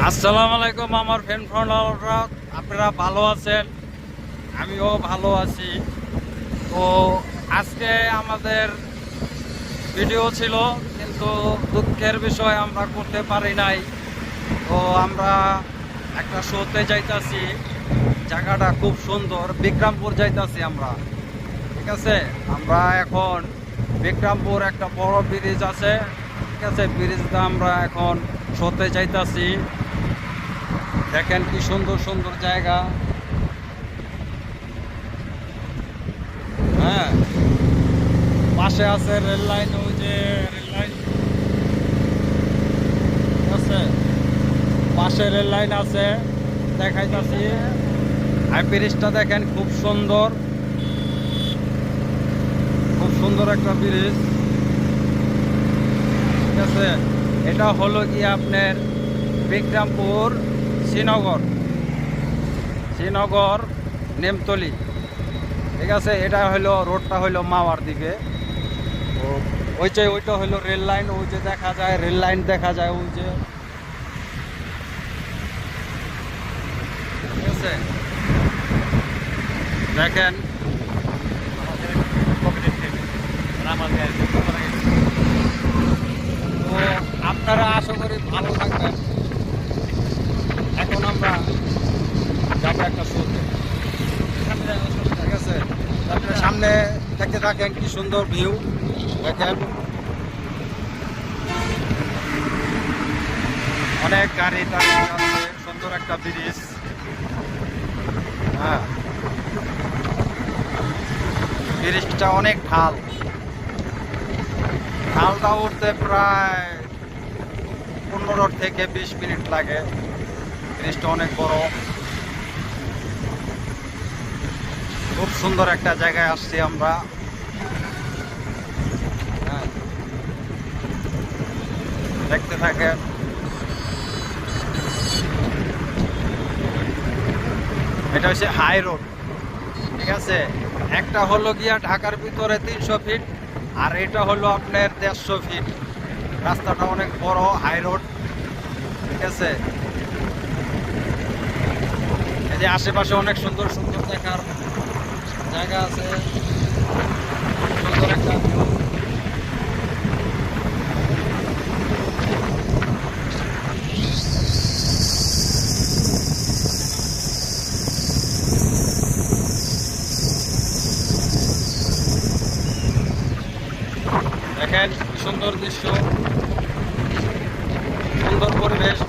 আসসালামু আলাইকুম আমার ফ্রেন্ড ফলোয়াররা, আপনারা ভালো আছেন? আমিও ভালো আছি। তো আজকে আমাদের ভিডিও ছিল, কিন্তু দুঃখের বিষয় আমরা করতে পারি নাই। তো আমরা একটা শোতে যাইতাছি, জায়গাটা খুব সুন্দর, বিক্রমপুর যাইতাছি আমরা। ঠিক আছে, আমরা এখন বিক্রমপুর একটা বড় ব্রিজ আছে, ঠিক আছে, ব্রিজটা আমরা এখন শোতে যাইতাছি। দেখেন কি সুন্দর সুন্দর জায়গা। হ্যাঁ, পাশে আছে রেল লাইন, ওই যে রেল লাইন আছে, পাশে রেল লাইন আছে, দেখাইতাছি। আর ব্রিজটা দেখেন খুব সুন্দর, খুব সুন্দর একটা ব্রিজ। ঠিক আছে, এটা হলো কি আপনার বিক্রমপুর শ্রীনগর, শ্রীনগর নেমতলি। ঠিক আছে, এটা হলো রোডটা হলো মাওয়ার দিকে। তো ওইটা হলো রেল লাইন, ওই যে দেখা যায় রেল লাইন দেখা যায় ওই যে। ঠিক আছে, দেখেন তো আপনারা আশা করি ভালো থাকবেন। এখন আমরা যাবো একটা শোতে। ঠিক আছে, আপনার সামনে দেখতে থাকেন কি সুন্দর ভিউ। দেখেন অনেক গাড়ি টাড়ি আছে, সুন্দর একটা ব্রিজ। হ্যাঁ, ব্রিজটা অনেক ঢাল, ঢালটা উঠতে প্রায় 15 থেকে 20 মিনিট লাগে। ব্রিজটা অনেক বড়, খুব সুন্দর একটা জায়গায় আসছি আমরা। হ্যাঁ, দেখতে থাকেন। এটা হচ্ছে হাই রোড। ঠিক আছে, একটা হলো গিয়া ঢাকার ভিতরে 300 ফিট, আর এটা হলো আপনার 150 ফিট। রাস্তাটা অনেক বড়, হাই রোড। ঠিক আছে, এই যে আশেপাশে অনেক সুন্দর সুন্দর দেখার জায়গা আছে, সুন্দর একটা ভিউ। দেখেন কি সুন্দর দৃশ্য, সুন্দর পরিবেশ।